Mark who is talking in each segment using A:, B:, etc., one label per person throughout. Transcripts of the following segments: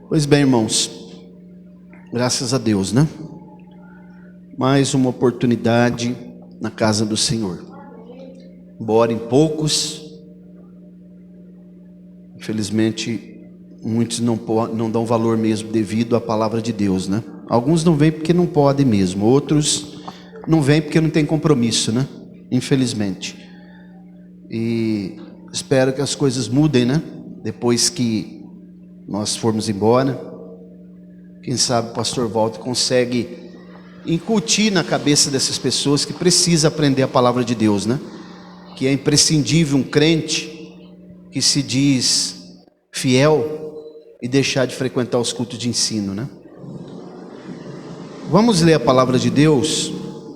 A: Pois bem, irmãos, graças a Deus, né? Mais uma oportunidade na casa do Senhor. Embora em poucos, infelizmente, muitos não dão valor mesmo devido à palavra de Deus, né? Alguns não vêm porque não podem mesmo, outros não vêm porque não tem compromisso, né? Infelizmente. E espero que as coisas mudem, né? Depois que nós formos embora, quem sabe o pastor Walter consegue incutir na cabeça dessas pessoas que precisa aprender a palavra de Deus, né? Que é imprescindível um crente que se diz fiel e deixar de frequentar os cultos de ensino, né? Vamos ler a palavra de Deus,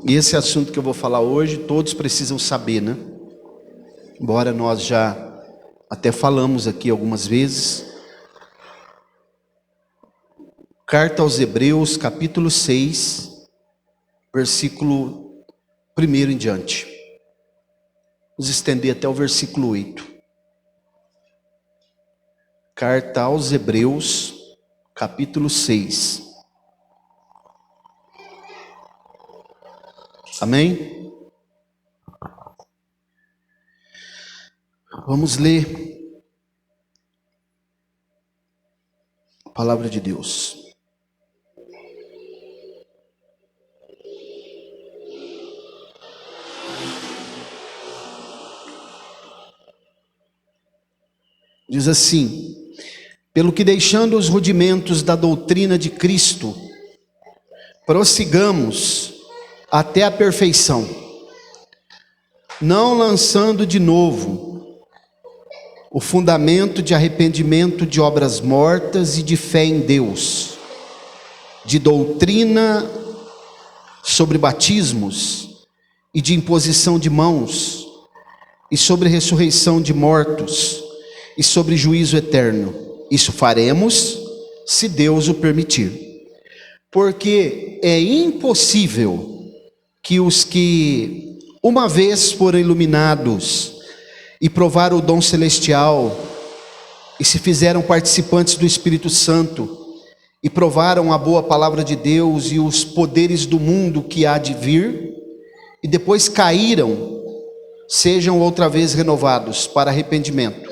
A: e esse assunto que eu vou falar hoje, todos precisam saber, né? Embora nós já até falamos aqui algumas vezes. Carta aos Hebreus, capítulo 6, versículo 1 em diante. Vamos estender até o versículo 8. Carta aos Hebreus, capítulo 6. Amém? Vamos ler a palavra de Deus. Diz assim: pelo que, deixando os rudimentos da doutrina de Cristo, prossigamos até a perfeição, não lançando de novo o fundamento de arrependimento de obras mortas e de fé em Deus, de doutrina sobre batismos e de imposição de mãos, e sobre ressurreição de mortos, e sobre juízo eterno. Isso faremos, se Deus o permitir. Porque é impossível que os que uma vez foram iluminados e provaram o dom celestial, e se fizeram participantes do Espírito Santo, e provaram a boa palavra de Deus e os poderes do mundo que há de vir, e depois caíram, sejam outra vez renovados para arrependimento,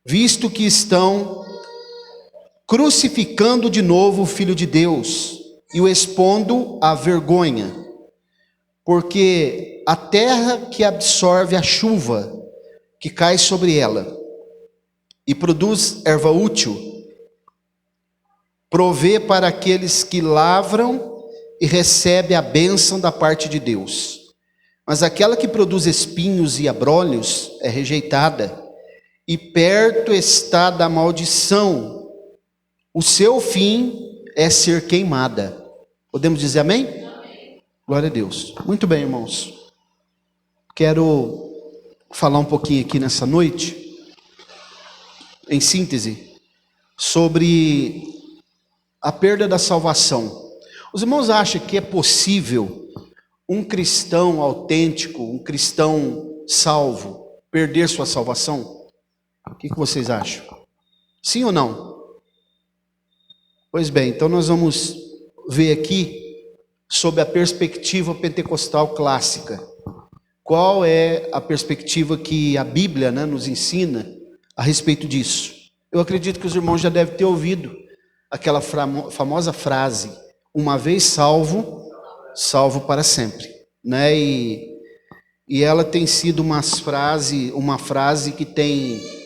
A: visto que estão crucificando de novo o Filho de Deus e o expondo à vergonha, porque a terra que absorve a chuva que cai sobre ela e produz erva útil, provê para aqueles que lavram e recebe a bênção da parte de Deus. Mas aquela que produz espinhos e abrolhos é rejeitada, e perto está da maldição. O seu fim é ser queimada. Podemos dizer amém? Amém. Glória a Deus. Muito bem, irmãos. Quero falar um pouquinho aqui nessa noite, em síntese, sobre a perda da salvação. Os irmãos acham que é possível um cristão autêntico, um cristão salvo, perder sua salvação? O que vocês acham? Sim ou não? Pois bem, então nós vamos ver aqui sob a perspectiva pentecostal clássica. Qual é a perspectiva que a Bíblia, né, nos ensina a respeito disso? Eu acredito que os irmãos já devem ter ouvido aquela famosa frase: uma vez salvo, salvo para sempre, né? E ela tem sido uma frase que tem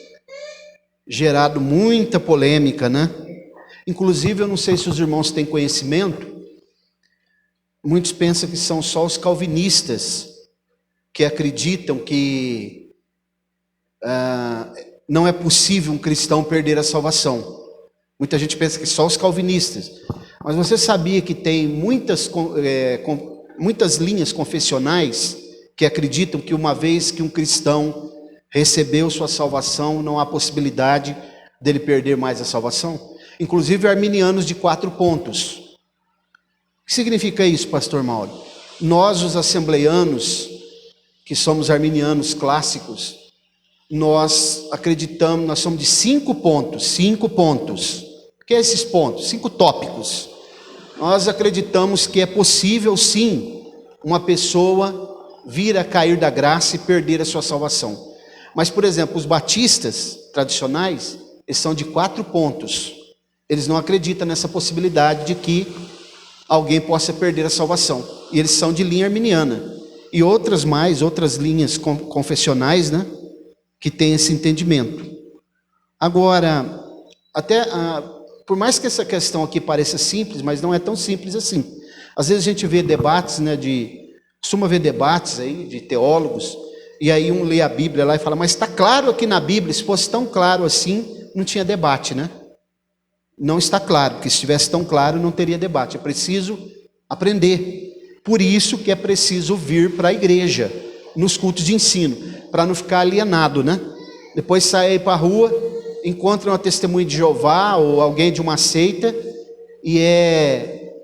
A: gerado muita polêmica, né? Inclusive, eu não sei se os irmãos têm conhecimento, muitos pensam que são só os calvinistas que acreditam que não é possível um cristão perder a salvação. Muita gente pensa que só os calvinistas. Mas você sabia que tem muitas linhas confessionais que acreditam que uma vez que um cristão recebeu sua salvação, não há possibilidade dele perder mais a salvação? Inclusive arminianos de 4 pontos. O que significa isso, pastor Mauro? Nós, os assembleianos, que somos arminianos clássicos, nós acreditamos, nós somos de 5 pontos, que é esses pontos? 5 tópicos. Nós acreditamos que é possível sim uma pessoa vir a cair da graça e perder a sua salvação. Mas, por exemplo, os batistas tradicionais, eles são de 4 pontos. Eles não acreditam nessa possibilidade de que alguém possa perder a salvação. E eles são de linha arminiana. E outras linhas confessionais, né, que têm esse entendimento. Agora, por mais que essa questão aqui pareça simples, mas não é tão simples assim. Às vezes a gente vê debates, né, costuma ver debates aí de teólogos, e aí um lê a Bíblia lá e fala, mas está claro aqui na Bíblia, se fosse tão claro assim, não tinha debate, né? Não está claro, porque se estivesse tão claro, não teria debate. É preciso aprender. Por isso que é preciso vir para a igreja, nos cultos de ensino, para não ficar alienado, né? Depois sai aí para a rua, encontra uma testemunha de Jeová ou alguém de uma seita e é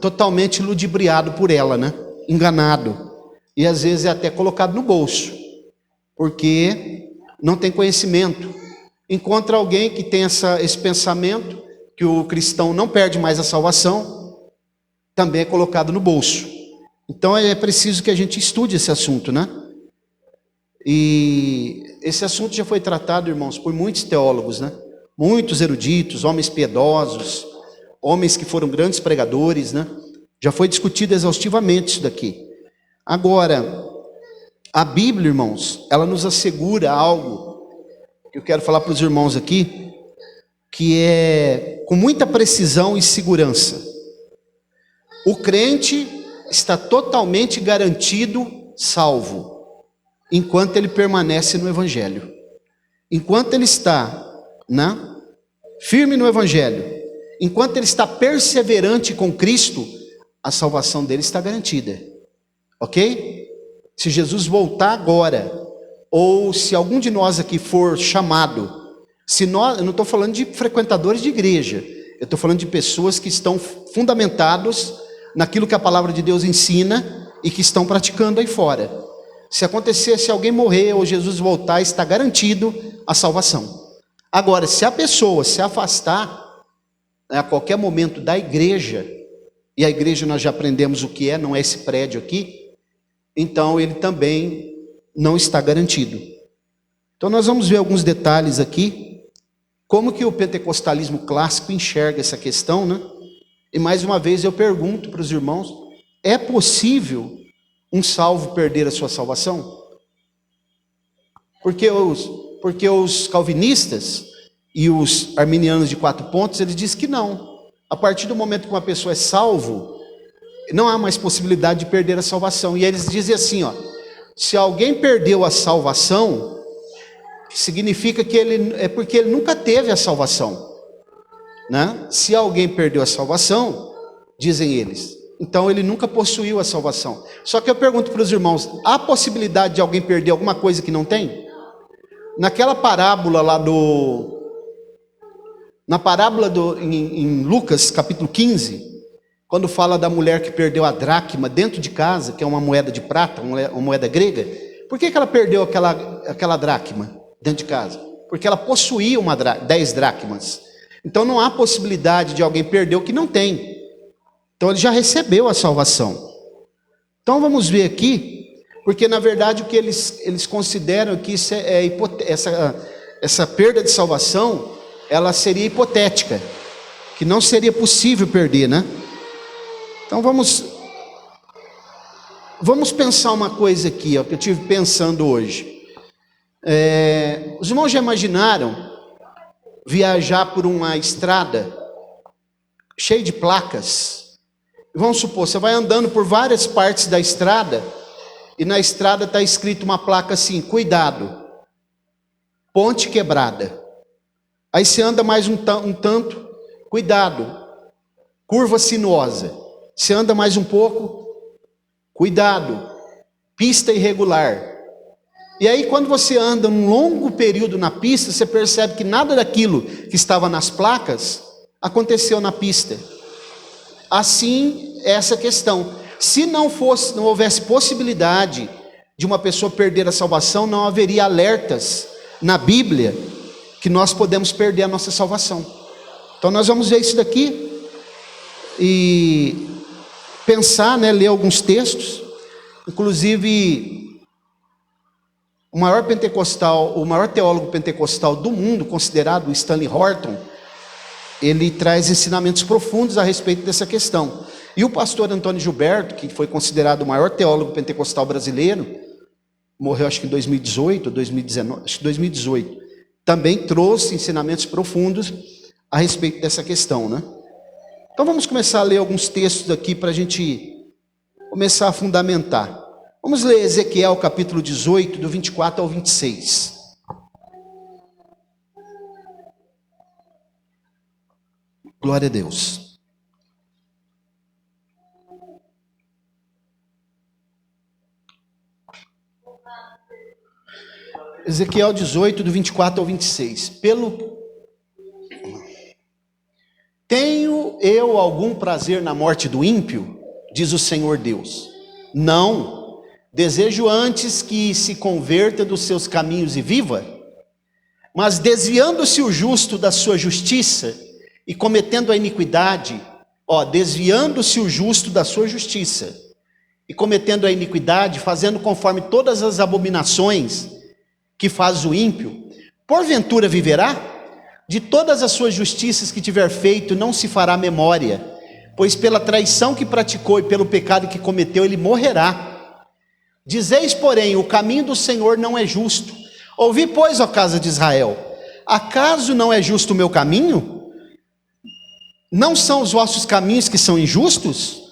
A: totalmente ludibriado por ela, né? Enganado. E às vezes é até colocado no bolso, porque não tem conhecimento. Encontra alguém que tem esse pensamento, que o cristão não perde mais a salvação, também é colocado no bolso. Então é preciso que a gente estude esse assunto, né? E esse assunto já foi tratado, irmãos, por muitos teólogos, né? Muitos eruditos, homens piedosos, homens que foram grandes pregadores, né? Já foi discutido exaustivamente isso daqui. Agora, a Bíblia, irmãos, ela nos assegura algo que eu quero falar para os irmãos aqui, que é com muita precisão e segurança. O crente está totalmente garantido salvo, enquanto ele permanece no Evangelho. Enquanto ele está, né, firme no Evangelho, enquanto ele está perseverante com Cristo, a salvação dele está garantida. Ok? Se Jesus voltar agora, ou se algum de nós aqui for chamado, eu não estou falando de frequentadores de igreja, eu estou falando de pessoas que estão fundamentados naquilo que a palavra de Deus ensina e que estão praticando aí fora. Se acontecer, se alguém morrer ou Jesus voltar, está garantido a salvação. Agora, se a pessoa se afastar, né, a qualquer momento da igreja, e a igreja nós já aprendemos o que é, não é esse prédio aqui, então ele também não está garantido. Então nós vamos ver alguns detalhes aqui, como que o pentecostalismo clássico enxerga essa questão, né? E mais uma vez eu pergunto para os irmãos, é possível um salvo perder a sua salvação? Porque os calvinistas e os arminianos de 4 pontos, eles dizem que não. A partir do momento que uma pessoa é salvo, não há mais possibilidade de perder a salvação. E eles dizem assim, ó, se alguém perdeu a salvação, significa que é porque ele nunca teve a salvação, né? Se alguém perdeu a salvação, dizem eles, então ele nunca possuiu a salvação. Só que eu pergunto para os irmãos, há possibilidade de alguém perder alguma coisa que não tem? Naquela parábola lá em Lucas capítulo 15, quando fala da mulher que perdeu a dracma dentro de casa, que é uma moeda de prata, uma moeda grega, por que ela perdeu aquela dracma dentro de casa? Porque ela possuía 10 dracmas. Então não há possibilidade de alguém perder o que não tem. Então ele já recebeu a salvação. Então vamos ver aqui, porque na verdade o que eles consideram que isso essa perda de salvação, ela seria hipotética, que não seria possível perder, né? Então vamos pensar uma coisa aqui, ó, que eu estive pensando hoje. Os irmãos já imaginaram viajar por uma estrada cheia de placas? Vamos supor, você vai andando por várias partes da estrada e na estrada está escrito uma placa assim, cuidado, ponte quebrada. Aí você anda mais um tanto, cuidado, curva sinuosa. Você anda mais um pouco, cuidado, pista irregular. E aí quando você anda um longo período na pista, você percebe que nada daquilo que estava nas placas aconteceu na pista. Assim é essa questão. Se não houvesse possibilidade de uma pessoa perder a salvação, não haveria alertas na Bíblia que nós podemos perder a nossa salvação. Então nós vamos ver isso daqui e pensar, né, ler alguns textos. Inclusive, o maior teólogo pentecostal do mundo, considerado Stanley Horton, ele traz ensinamentos profundos a respeito dessa questão. E o pastor Antônio Gilberto, que foi considerado o maior teólogo pentecostal brasileiro, morreu acho que em 2018, 2019, acho que 2018, também trouxe ensinamentos profundos a respeito dessa questão, né? Então vamos começar a ler alguns textos aqui para a gente começar a fundamentar. Vamos ler Ezequiel capítulo 18, do 24 ao 26. Glória a Deus. Ezequiel 18, do 24 ao 26. Tenho eu algum prazer na morte do ímpio? Diz o Senhor Deus. Não. Desejo antes que se converta dos seus caminhos e viva. Mas desviando-se o justo da sua justiça e cometendo a iniquidade, desviando-se o justo da sua justiça e cometendo a iniquidade, fazendo conforme todas as abominações que faz o ímpio, porventura viverá? De todas as suas justiças que tiver feito, não se fará memória, pois pela traição que praticou e pelo pecado que cometeu, ele morrerá. Dizeis, porém, o caminho do Senhor não é justo. Ouvi, pois, ó casa de Israel, acaso não é justo o meu caminho? Não são os vossos caminhos que são injustos?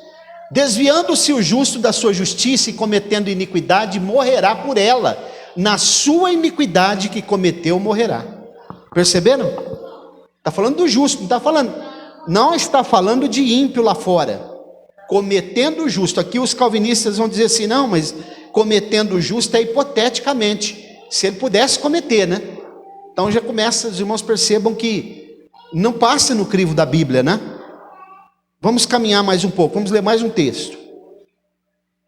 A: Desviando-se o justo da sua justiça e cometendo iniquidade, morrerá por ela. Na sua iniquidade que cometeu, morrerá. Perceberam? Está falando do justo, não está falando de ímpio lá fora. Cometendo o justo. Aqui os calvinistas vão dizer assim, não, mas cometendo o justo é hipoteticamente. Se ele pudesse cometer, né? Então já começa, os irmãos percebam que não passa no crivo da Bíblia, né? Vamos caminhar mais um pouco, vamos ler mais um texto.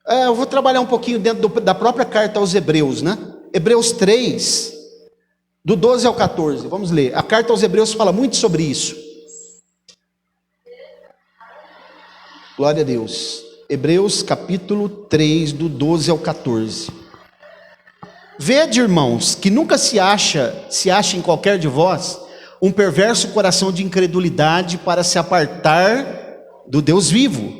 A: Eu vou trabalhar um pouquinho dentro da própria carta aos Hebreus, né? Hebreus 3, do 12 ao 14, vamos ler. A carta aos Hebreus fala muito sobre isso. Glória a Deus. Hebreus capítulo 3, do 12 ao 14. Vede, irmãos, que nunca se acha em qualquer de vós um perverso coração de incredulidade para se apartar do Deus vivo.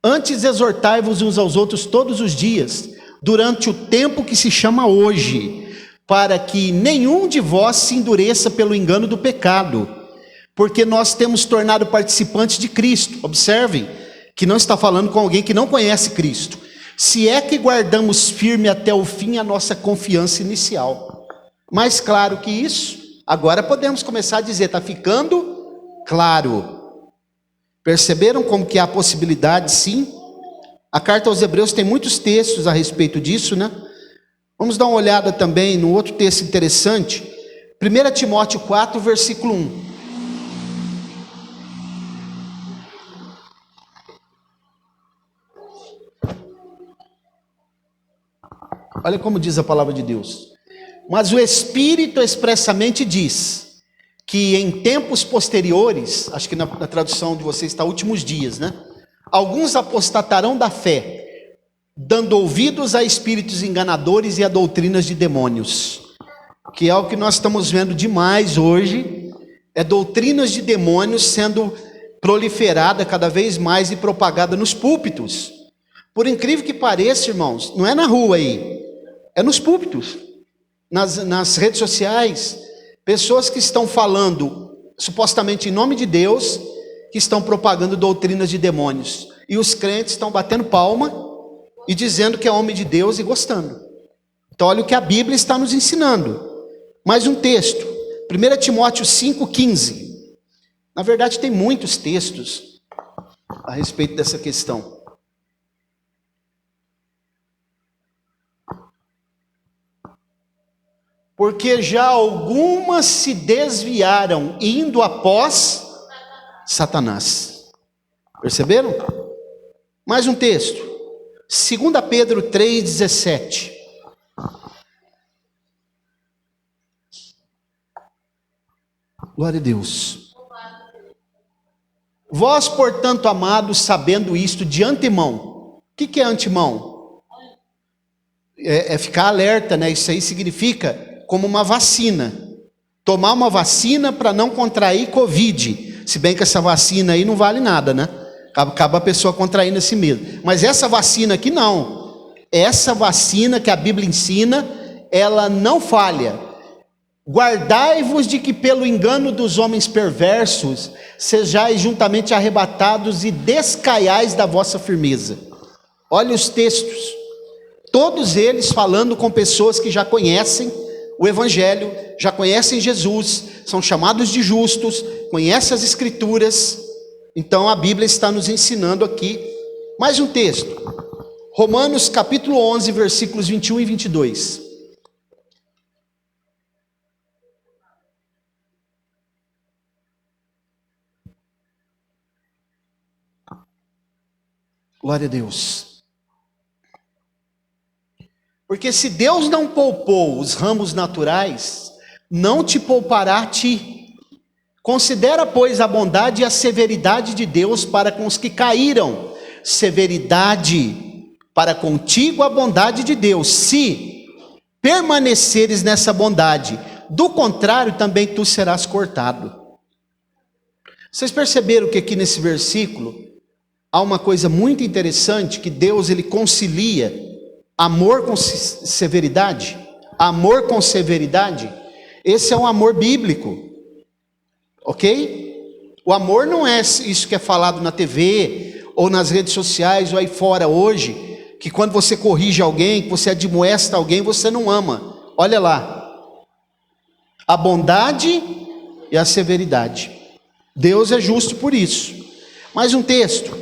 A: Antes exortai-vos uns aos outros todos os dias, durante o tempo que se chama hoje, para que nenhum de vós se endureça pelo engano do pecado, porque nós temos tornado participantes de Cristo. Observem que não está falando com alguém que não conhece Cristo. Se é que guardamos firme até o fim a nossa confiança inicial. Mais claro que isso, agora podemos começar a dizer, está ficando claro. Perceberam como que há possibilidade, sim? A carta aos Hebreus tem muitos textos a respeito disso, né? Vamos dar uma olhada também no outro texto interessante. 1 Timóteo 4, versículo 1. Olha como diz a palavra de Deus. Mas o Espírito expressamente diz que em tempos posteriores, acho que na tradução de vocês está últimos dias, né? Alguns apostatarão da fé, dando ouvidos a espíritos enganadores e a doutrinas de demônios. Que é o que nós estamos vendo demais hoje, é doutrinas de demônios sendo proliferada cada vez mais e propagada nos púlpitos. Por incrível que pareça, irmãos, não é na rua aí, é nos púlpitos, nas redes sociais, pessoas que estão falando supostamente em nome de Deus, que estão propagando doutrinas de demônios, e os crentes estão batendo palma e dizendo que é homem de Deus e gostando. Então olha o que a Bíblia está nos ensinando. Mais um texto, 1 Timóteo 5,15. Na verdade tem muitos textos a respeito dessa questão. Porque já algumas se desviaram, indo após Satanás. Perceberam? Mais um texto. 2 Pedro 3,17. Glória a Deus. Vós, portanto, amados, sabendo isto de antemão. O que é antemão? É ficar alerta, né? Isso aí significa como uma vacina. Tomar uma vacina para não contrair Covid. Se bem que essa vacina aí não vale nada, né? Acaba a pessoa contraindo esse medo. Mas essa vacina aqui não. Essa vacina que a Bíblia ensina, ela não falha. Guardai-vos de que pelo engano dos homens perversos sejais juntamente arrebatados e descaiais da vossa firmeza. Olha os textos, todos eles falando com pessoas que já conhecem o Evangelho, já conhecem Jesus, são chamados de justos, conhecem as Escrituras. Então a Bíblia está nos ensinando aqui. Mais um texto, Romanos capítulo 11, versículos 21 e 22. Glória a Deus. Porque se Deus não poupou os ramos naturais, não te poupará a ti. Considera, pois, a bondade e a severidade de Deus para com os que caíram. Severidade para contigo, a bondade de Deus, se permaneceres nessa bondade. Do contrário, também tu serás cortado. Vocês perceberam que aqui nesse versículo há uma coisa muito interessante, que Deus ele concilia amor com severidade. Amor com severidade, esse é um amor bíblico, ok? O amor não é isso que é falado na TV, ou nas redes sociais, ou aí fora hoje, que quando você corrige alguém, que você admoesta alguém, você não ama. Olha lá, a bondade e a severidade. Deus é justo por isso. Mais um texto.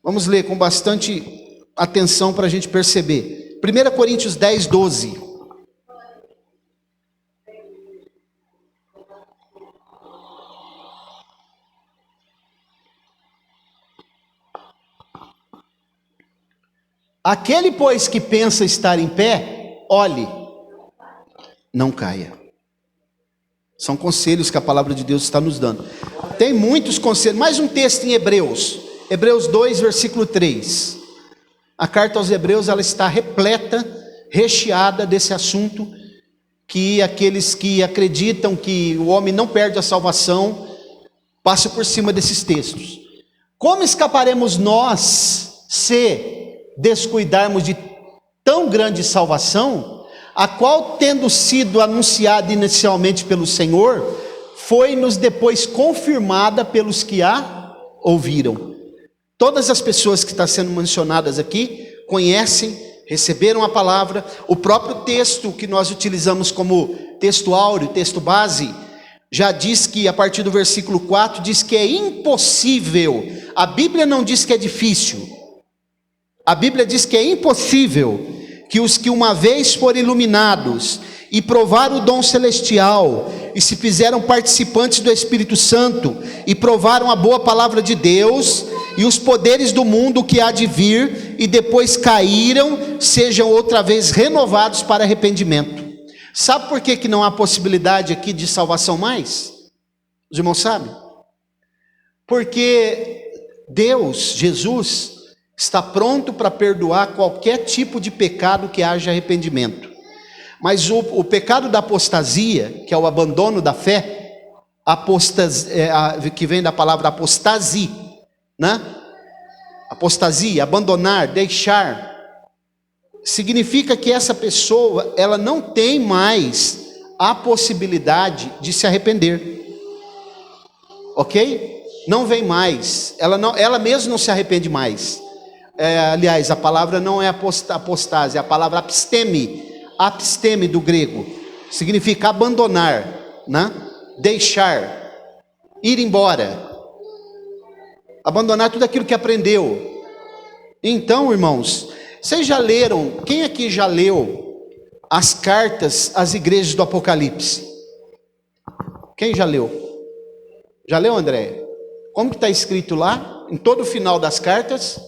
A: Vamos ler com bastante atenção para a gente perceber. 1 Coríntios 10, 12. Aquele, pois, que pensa estar em pé, olhe, não caia. São conselhos que a palavra de Deus está nos dando. Tem muitos conselhos. Mais um texto em Hebreus. Hebreus 2, versículo 3. A carta aos Hebreus, ela está repleta, recheada desse assunto, que aqueles que acreditam que o homem não perde a salvação, passam por cima desses textos. Como escaparemos nós, se descuidarmos de tão grande salvação, a qual, tendo sido anunciada inicialmente pelo Senhor, foi-nos depois confirmada pelos que a ouviram. Todas as pessoas que estão sendo mencionadas aqui conhecem, receberam a palavra. O próprio texto que nós utilizamos como texto áureo, texto base, já diz que a partir do versículo 4, diz que é impossível. A Bíblia não diz que é difícil. A Bíblia diz que é impossível que os que uma vez foram iluminados e provaram o dom celestial, e se fizeram participantes do Espírito Santo, e provaram a boa palavra de Deus, e os poderes do mundo que há de vir, e depois caíram, sejam outra vez renovados para arrependimento. Sabe por que não há possibilidade aqui de salvação mais? Os irmãos sabem? Porque Deus, Jesus, está pronto para perdoar qualquer tipo de pecado que haja arrependimento. Mas o pecado da apostasia, que é o abandono da fé, que vem da palavra apostasia, né? Apostasia, abandonar, deixar, significa que essa pessoa, ela não tem mais a possibilidade de se arrepender, ok? Não vem mais, ela mesma não se arrepende mais. Aliás, a palavra não é apostasia, é a palavra apisteme do grego, significa abandonar, né? Deixar, ir embora, abandonar tudo aquilo que aprendeu. Então, irmãos, vocês já leram, quem aqui já leu as cartas às igrejas do Apocalipse? Quem já leu? Já leu, André? Como que está escrito lá, em todo o final das cartas?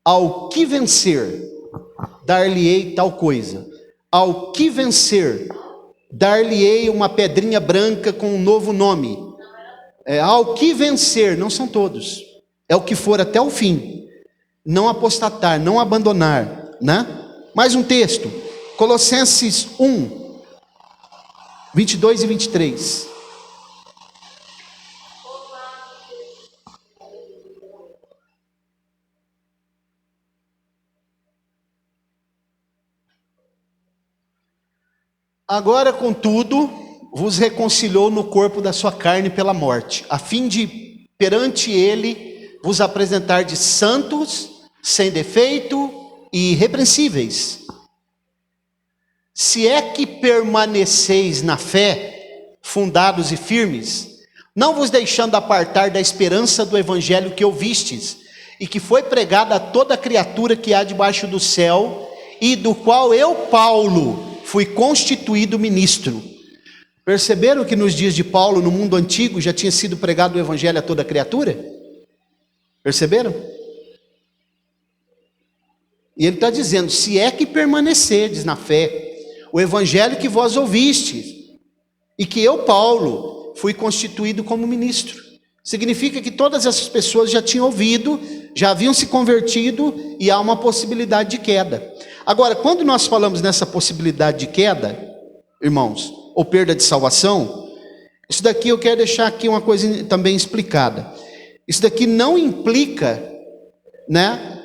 A: Ao que vencer, dar-lhe-ei tal coisa. Ao que vencer, dar-lhe-ei uma pedrinha branca com um novo nome. Ao que vencer, não são todos. É o que for até o fim. Não apostatar, não abandonar, né? Mais um texto. Colossenses 1, 22 e 23. Agora, contudo, vos reconciliou no corpo da sua carne pela morte, a fim de, perante ele, vos apresentar de santos, sem defeito e irrepreensíveis. Se é que permaneceis na fé, fundados e firmes, não vos deixando apartar da esperança do evangelho que ouvistes, e que foi pregada a toda criatura que há debaixo do céu, e do qual eu, Paulo, fui constituído ministro. Perceberam que nos dias de Paulo, no mundo antigo, já tinha sido pregado o evangelho a toda criatura? Perceberam? E ele está dizendo, se é que permanecerdes na fé, o evangelho que vós ouvistes, e que eu, Paulo, fui constituído como ministro. Significa que todas essas pessoas já tinham ouvido, já haviam se convertido, e há uma possibilidade de queda. Agora, quando nós falamos nessa possibilidade de queda, irmãos, ou perda de salvação, isso daqui eu quero deixar aqui uma coisa também explicada. Isso daqui não implica, né,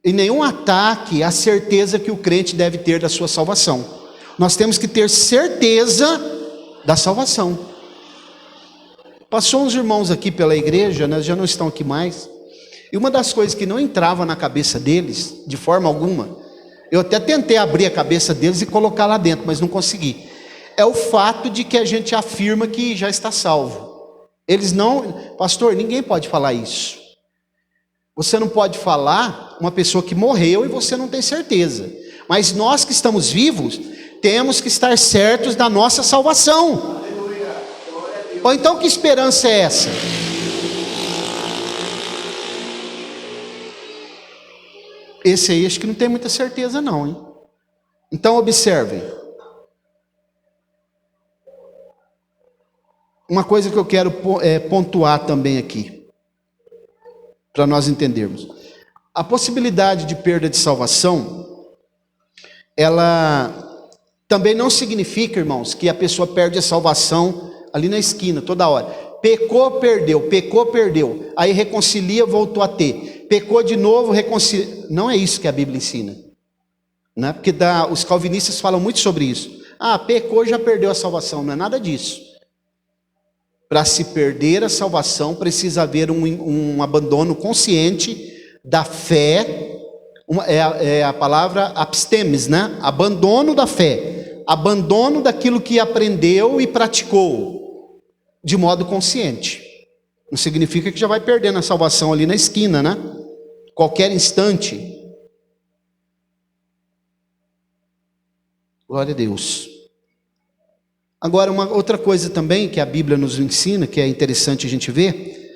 A: em nenhum ataque à certeza que o crente deve ter da sua salvação. Nós temos que ter certeza da salvação. Passou uns irmãos aqui pela igreja, né, já não estão aqui mais, e uma das coisas que não entrava na cabeça deles, de forma alguma, eu até tentei abrir a cabeça deles e colocar lá dentro, mas não consegui. É o fato de que a gente afirma que já está salvo. Eles não, pastor, ninguém pode falar isso. Você não pode falar uma pessoa que morreu e você não tem certeza. Mas nós que estamos vivos, temos que estar certos da nossa salvação. Ou então que esperança é essa? Esse aí acho que não tem muita certeza não, hein? Então observem. Uma coisa que eu quero pontuar também aqui, para nós entendermos. A possibilidade de perda de salvação, ela também não significa, irmãos, que a pessoa perde a salvação ali na esquina, toda hora. Pecou, perdeu. Aí reconcilia, voltou a ter. Pecou de novo, reconcilia. Não é isso que a Bíblia ensina, né? Porque os calvinistas falam muito sobre isso. Pecou, já perdeu a salvação. Não é nada disso. Para se perder a salvação, precisa haver um abandono consciente da fé. É a palavra abstemes, né? Abandono da fé. Abandono daquilo que aprendeu e praticou, de modo consciente. Não significa que já vai perdendo a salvação ali na esquina, né? Qualquer instante. Glória a Deus. Agora, uma outra coisa também que a Bíblia nos ensina, que é interessante a gente ver,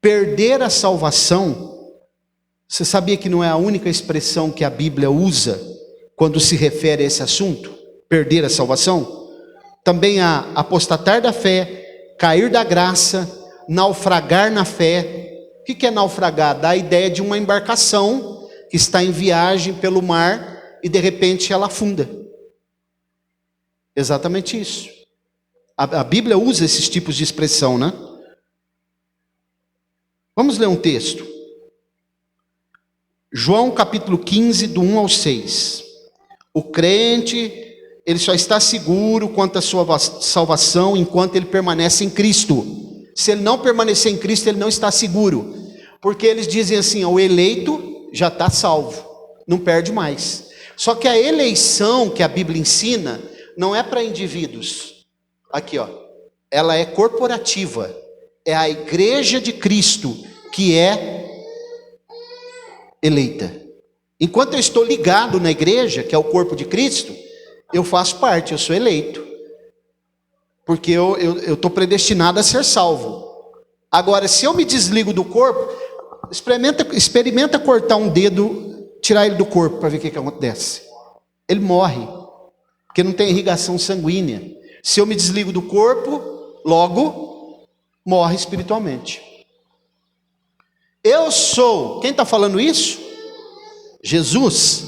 A: perder a salvação, você sabia que não é a única expressão que a Bíblia usa quando se refere a esse assunto? Perder a salvação? Também há apostatar da fé, cair da graça, naufragar na fé. O que é naufragar? Dá a ideia de uma embarcação que está em viagem pelo mar e de repente ela afunda. Exatamente isso. A Bíblia usa esses tipos de expressão, né? Vamos ler um texto. João capítulo 15, do 1 ao 6. O crente, ele só está seguro quanto à sua salvação enquanto ele permanece em Cristo. Se ele não permanecer em Cristo, ele não está seguro. Porque eles dizem assim, o eleito já está salvo, não perde mais. Só que a eleição que a Bíblia ensina não é para indivíduos. Aqui, ó, ela é corporativa. É a igreja de Cristo que é eleita. Enquanto eu estou ligado na igreja, que é o corpo de Cristo, eu faço parte, eu sou eleito. Porque eu estou predestinado a ser salvo. Agora, se eu me desligo do corpo, experimenta cortar um dedo, tirar ele do corpo para ver o que acontece. Ele morre, porque não tem irrigação sanguínea. Se eu me desligo do corpo, logo morre espiritualmente. Eu sou, quem está falando isso? Jesus.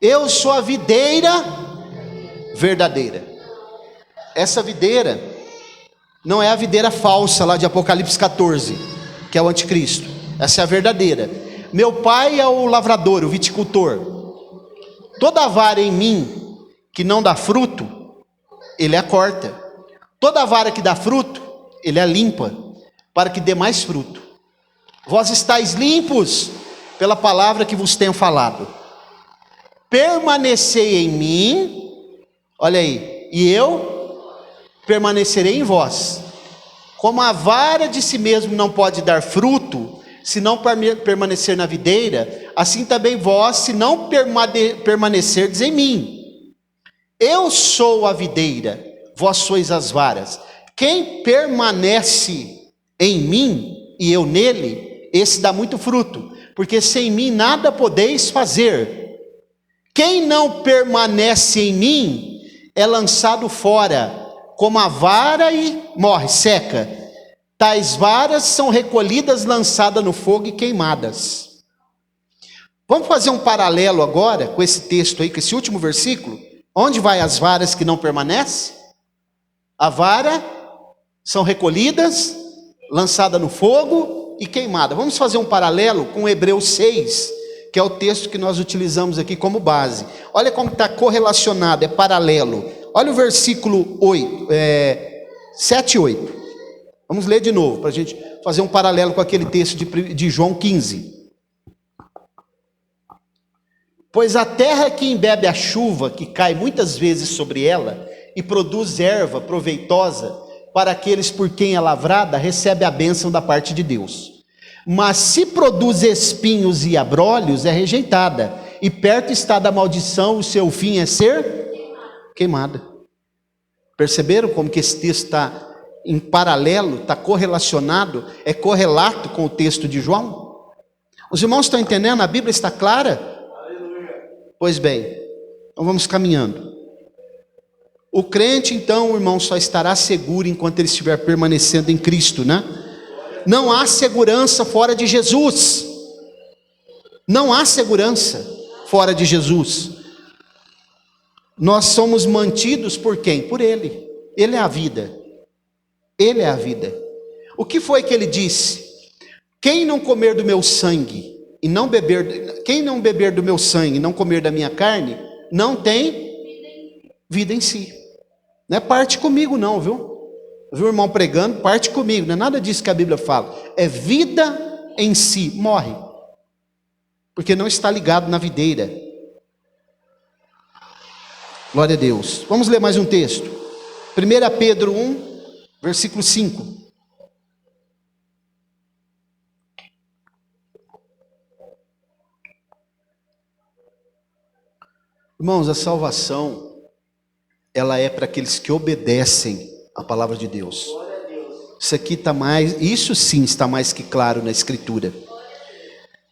A: Eu sou a videira verdadeira. Essa videira não é a videira falsa lá de Apocalipse 14, que é o anticristo. Essa é a verdadeira. Meu pai é o lavrador, o viticultor. Toda vara em mim que não dá fruto, ele a corta. Toda vara que dá fruto, ele a limpa, para que dê mais fruto. Vós estáis limpos pela palavra que vos tenho falado. Permanecei em mim, olha aí, e eu permanecerei em vós. Como a vara de si mesmo não pode dar fruto, se não permanecer na videira, assim também vós, se não permanecerdes em mim. Eu sou a videira, vós sois as varas. Quem permanece em mim e eu nele, esse dá muito fruto, porque sem mim nada podeis fazer. Quem não permanece em mim é lançado fora, como a vara e morre, seca. Tais varas são recolhidas, lançadas no fogo e queimadas. Vamos fazer um paralelo agora com esse texto aí, com esse último versículo. Onde vai as varas que não permanecem? A vara são recolhidas, lançadas no fogo e queimadas. Vamos fazer um paralelo com Hebreus 6, que é o texto que nós utilizamos aqui como base. Olha como está correlacionado, é paralelo. Olha o versículo 7 e 8. Vamos ler de novo, para a gente fazer um paralelo com aquele texto de João 15. Pois a terra que embebe a chuva, que cai muitas vezes sobre ela, e produz erva proveitosa para aqueles por quem é lavrada, recebe a bênção da parte de Deus. Mas se produz espinhos e abrolhos, é rejeitada, e perto está da maldição, o seu fim é ser queimada. Perceberam como que esse texto está em paralelo, está correlacionado, é correlato com o texto de João? Os irmãos estão entendendo? A Bíblia está clara? Pois bem, então vamos caminhando. O crente, então, irmão, só estará seguro enquanto ele estiver permanecendo em Cristo, né? Não há segurança fora de Jesus. Não há segurança fora de Jesus. Nós somos mantidos por quem? Por Ele. Ele é a vida. Ele é a vida. O que foi que Ele disse? Quem não comer do meu sangue e não beber, quem não beber do meu sangue e não comer da minha carne, não tem vida em si. Não é parte comigo não, viu? Viu o irmão pregando? Parte comigo, não é nada disso que a Bíblia fala. É vida em si, morre. Porque não está ligado na videira. Glória a Deus. Vamos ler mais um texto. 1 Pedro 1, versículo 5. Irmãos, a salvação, ela é para aqueles que obedecem a palavra de Deus. Isso aqui está mais, isso sim está mais que claro na Escritura.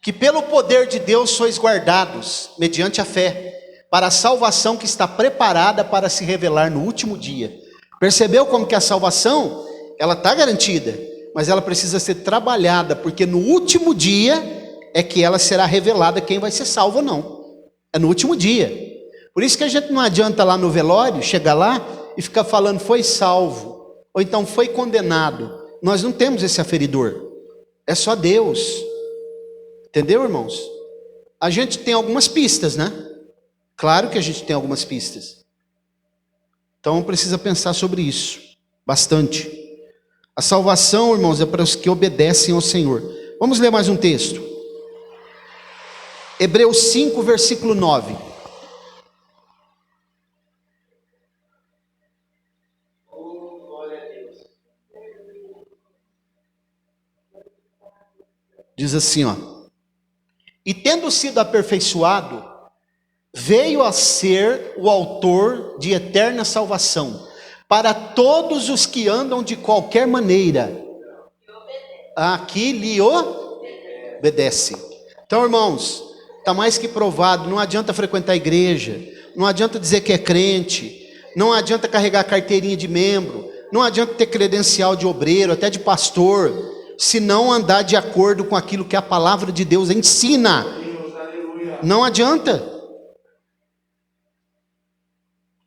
A: Que pelo poder de Deus sois guardados, mediante a fé, para a salvação que está preparada para se revelar no último dia. Percebeu como que a salvação, ela está garantida, mas ela precisa ser trabalhada, porque no último dia é que ela será revelada quem vai ser salvo ou não. É no último dia. Por isso que a gente não adianta lá no velório, chegar lá e ficar falando foi salvo, ou então foi condenado. Nós não temos esse aferidor, é só Deus. Entendeu, irmãos? A gente tem algumas pistas, né? Claro que a gente tem algumas pistas. Então precisa pensar sobre isso, bastante. A salvação, irmãos, é para os que obedecem ao Senhor. Vamos ler mais um texto. Hebreus 5, versículo 9. Diz assim, ó: e tendo sido aperfeiçoado, veio a ser o autor de eterna salvação, para todos os que andam de qualquer maneira, aqui lhe obedece. Então, irmãos, está mais que provado, não adianta frequentar a igreja, não adianta dizer que é crente, não adianta carregar carteirinha de membro, Não adianta ter credencial de obreiro, até de pastor, se não andar de acordo com aquilo que a palavra de Deus ensina. Não adianta.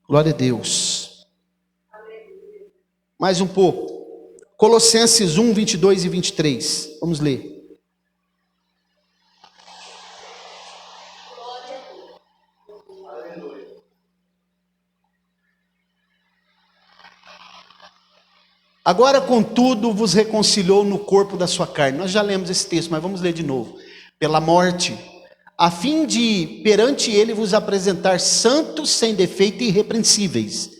A: Glória a Deus. Mais um pouco. Colossenses 1, 22 e 23. Vamos ler. Agora, contudo, vos reconciliou no corpo da sua carne. Nós já lemos esse texto, mas vamos ler de novo. Pela morte, a fim de perante ele vos apresentar santos, sem defeito e irrepreensíveis,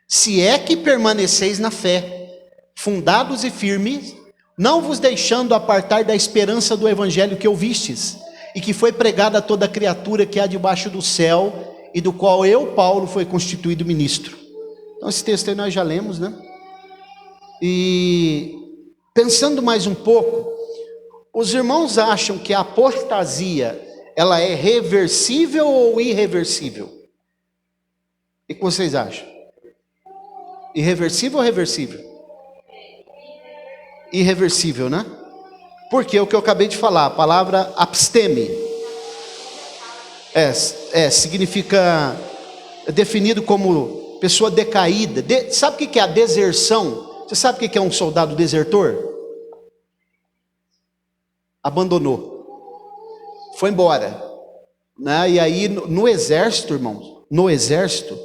A: se é que permaneceis na fé, fundados e firmes, não vos deixando apartar da esperança do evangelho que ouvistes, e que foi pregado a toda criatura que há debaixo do céu, e do qual eu, Paulo, fui constituído ministro. Então esse texto aí nós já lemos, né? E pensando mais um pouco, os irmãos acham que a apostasia, ela é reversível ou irreversível? O que vocês acham? Irreversível ou reversível? Irreversível, né? Porque o que eu acabei de falar, a palavra absteme, significa, é definido como pessoa decaída. Sabe o que é a deserção? Você sabe o que é um soldado desertor? Abandonou, foi embora, né? E aí no exército, irmãos, no exército,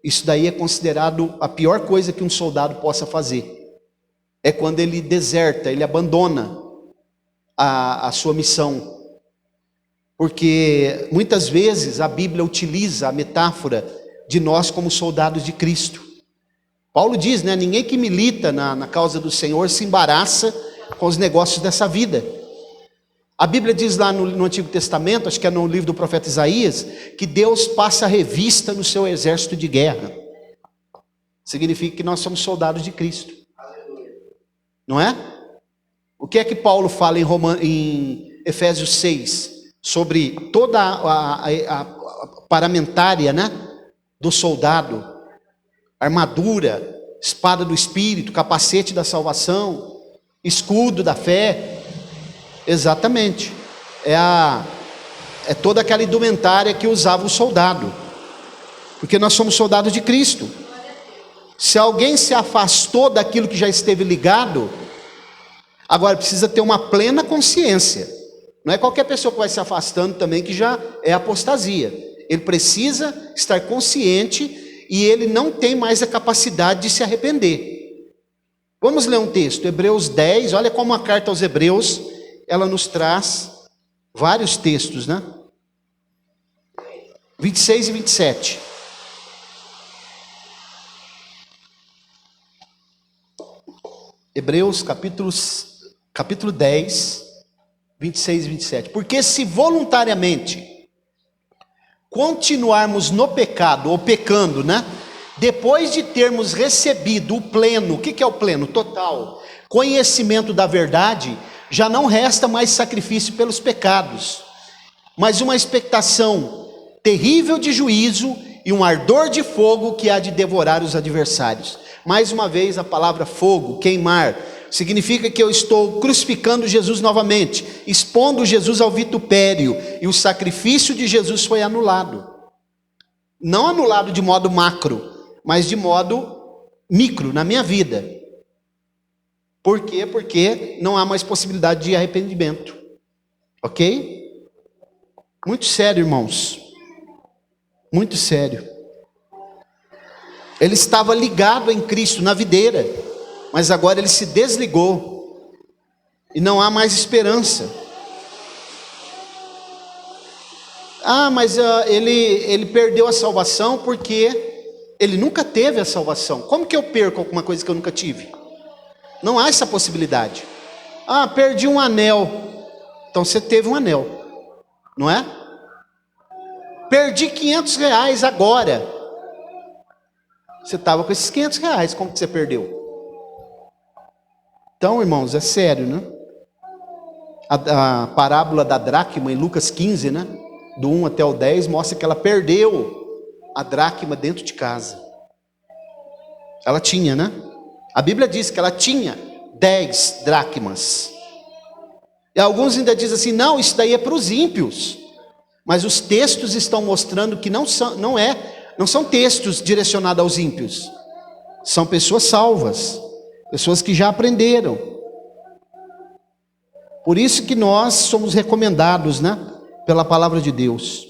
A: isso daí é considerado a pior coisa que um soldado possa fazer. É quando ele deserta, ele abandona a sua missão. Porque muitas vezes a Bíblia utiliza a metáfora de nós como soldados de Cristo. Paulo diz, né? Ninguém que milita na causa do Senhor se embaraça com os negócios dessa vida. A Bíblia diz lá no Antigo Testamento, acho que é no livro do profeta Isaías, que Deus passa a revista no seu exército de guerra. Significa que nós somos soldados de Cristo. Não é? O que é que Paulo fala em Efésios 6? Sobre toda a paramentária, né, do soldado. Armadura, espada do Espírito, capacete da salvação, escudo da fé. Exatamente. É toda aquela indumentária que usava o soldado. Porque nós somos soldados de Cristo. Se alguém se afastou daquilo que já esteve ligado, agora precisa ter uma plena consciência. Não é qualquer pessoa que vai se afastando também que já é apostasia. Ele precisa estar consciente e ele não tem mais a capacidade de se arrepender. Vamos ler um texto, Hebreus 10, olha como a carta aos Hebreus, ela nos traz vários textos, né? 26 e 27. Hebreus capítulo 10, 26 e 27. Porque se voluntariamente continuarmos no pecado, ou pecando, né? Depois de termos recebido o pleno, o que é o pleno? Total conhecimento da verdade, já não resta mais sacrifício pelos pecados, mas uma expectação terrível de juízo e um ardor de fogo que há de devorar os adversários. Mais uma vez a palavra fogo, queimar, significa que eu estou crucificando Jesus novamente, expondo Jesus ao vitupério, e o sacrifício de Jesus foi anulado. Não anulado de modo macro, mas de modo micro, na minha vida. Por quê? Porque não há mais possibilidade de arrependimento. Ok? Muito sério, irmãos. Muito sério. Ele estava ligado em Cristo, na videira, mas agora ele se desligou e não há mais esperança. Mas ele perdeu a salvação porque ele nunca teve a salvação. Como que eu perco alguma coisa que eu nunca tive? Não há essa possibilidade. Perdi um anel. Então você teve um anel, não é? Perdi R$500 agora. Você estava com esses R$500, como que você perdeu? Então, irmãos, é sério, né? A parábola da dracma em Lucas 15, né? Do 1 até o 10, mostra que ela perdeu a dracma dentro de casa. Ela tinha, né? A Bíblia diz que ela tinha 10 dracmas. E alguns ainda dizem assim, não, isso daí é para os ímpios. Mas os textos estão mostrando que não são textos direcionados aos ímpios. São pessoas salvas, pessoas que já aprenderam. Por isso que nós somos recomendados, né, pela palavra de Deus.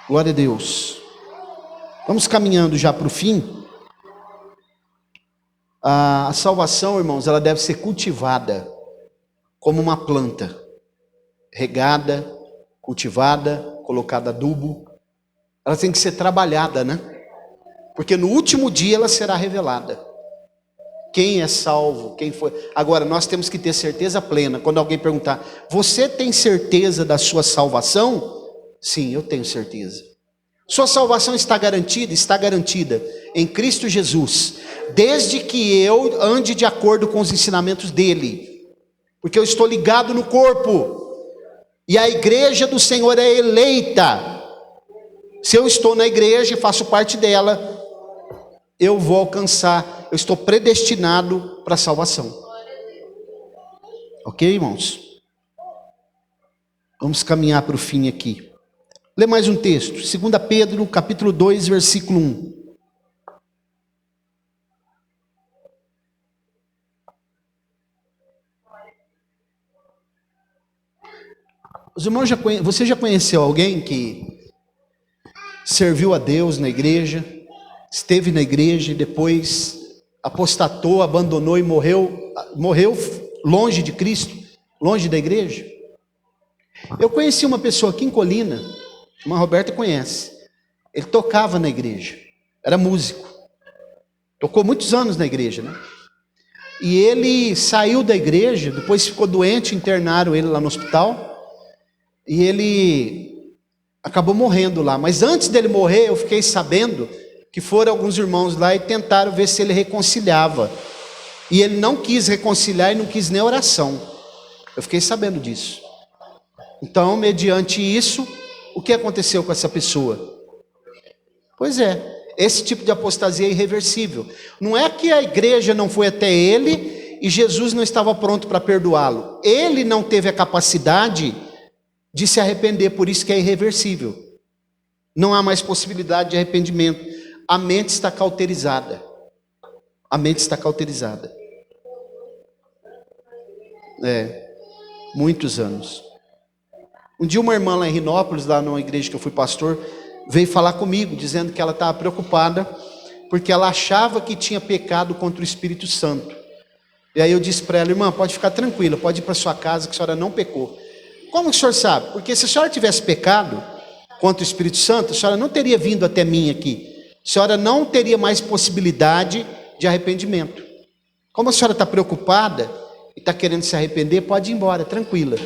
A: Glória a Deus. Vamos caminhando já para o fim. A salvação, irmãos, ela deve ser cultivada como uma planta, regada, cultivada, colocada adubo. Ela tem que ser trabalhada, né? Porque no último dia ela será revelada. Quem é salvo, quem foi. Agora, nós temos que ter certeza plena. Quando alguém perguntar, você tem certeza da sua salvação? Sim, eu tenho certeza. Sua salvação está garantida? Está garantida em Cristo Jesus, desde que eu ande de acordo com os ensinamentos dele, porque eu estou ligado no corpo, e a igreja do Senhor é eleita. Se eu estou na igreja e faço parte dela, eu vou alcançar, eu estou predestinado para a salvação. Ok, irmãos? Vamos caminhar para o fim aqui. Lê mais um texto, 2 Pedro, capítulo 2, versículo 1. Os irmãos, você já conheceu alguém que serviu a Deus na igreja, esteve na igreja e depois apostatou, abandonou e morreu longe de Cristo, longe da igreja? Eu conheci uma pessoa aqui em Colina, uma Roberta conhece. Ele tocava na igreja, era músico, tocou muitos anos na igreja, né? E ele saiu da igreja, depois ficou doente, internaram ele lá no hospital, e ele acabou morrendo lá. Mas antes dele morrer, eu fiquei sabendo que foram alguns irmãos lá e tentaram ver se ele reconciliava. E ele não quis reconciliar e não quis nem oração. Eu fiquei sabendo disso. Então, mediante isso, o que aconteceu com essa pessoa? Pois é, esse tipo de apostasia é irreversível. Não é que a igreja não foi até ele e Jesus não estava pronto para perdoá-lo. Ele não teve a capacidade de se arrepender, por isso que é irreversível. Não há mais possibilidade de arrependimento. A mente está cauterizada. A mente está cauterizada. Muitos anos. Um dia uma irmã lá em Rinópolis, lá numa igreja que eu fui pastor, veio falar comigo, dizendo que ela estava preocupada, porque ela achava que tinha pecado contra o Espírito Santo. E aí eu disse para ela, irmã, pode ficar tranquila, pode ir para sua casa que a senhora não pecou. Como que o senhor sabe? Porque se a senhora tivesse pecado contra o Espírito Santo, a senhora não teria vindo até mim aqui. A senhora não teria mais possibilidade de arrependimento. Como a senhora está preocupada e está querendo se arrepender, pode ir embora, tranquila.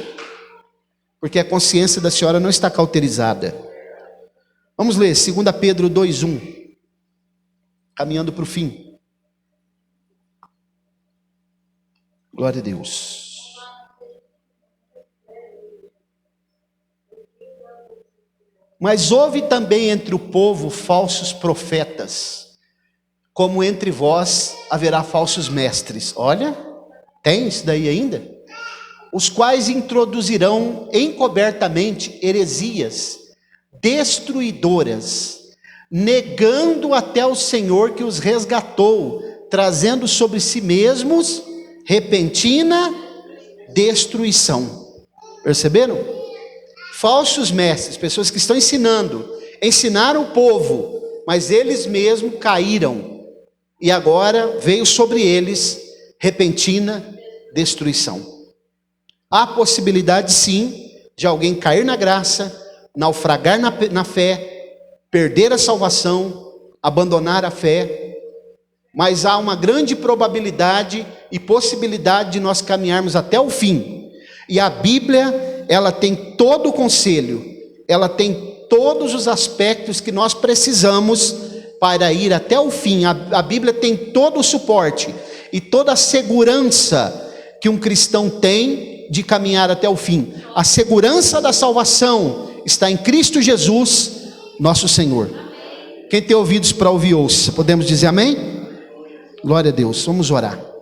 A: Porque a consciência da senhora não está cauterizada. Vamos ler 2 Pedro 2:1. Caminhando para o fim. Glória a Deus. Mas houve também entre o povo falsos profetas, como entre vós haverá falsos mestres. Olha, tem isso daí ainda? Os quais introduzirão encobertamente heresias destruidoras, negando até o Senhor que os resgatou, trazendo sobre si mesmos repentina destruição. Perceberam? Falsos mestres, pessoas que estão ensinaram o povo, mas eles mesmos caíram, e agora veio sobre eles repentina destruição. Há possibilidade sim, de alguém cair na graça, naufragar na fé, perder a salvação, abandonar a fé, mas há uma grande probabilidade e possibilidade de nós caminharmos até o fim, e a Bíblia, ela tem todo o conselho, ela tem todos os aspectos que nós precisamos para ir até o fim. A Bíblia tem todo o suporte e toda a segurança que um cristão tem de caminhar até o fim. A segurança da salvação está em Cristo Jesus, nosso Senhor. Quem tem ouvidos para ouvir, ouça. Podemos dizer amém? Glória a Deus. Vamos orar.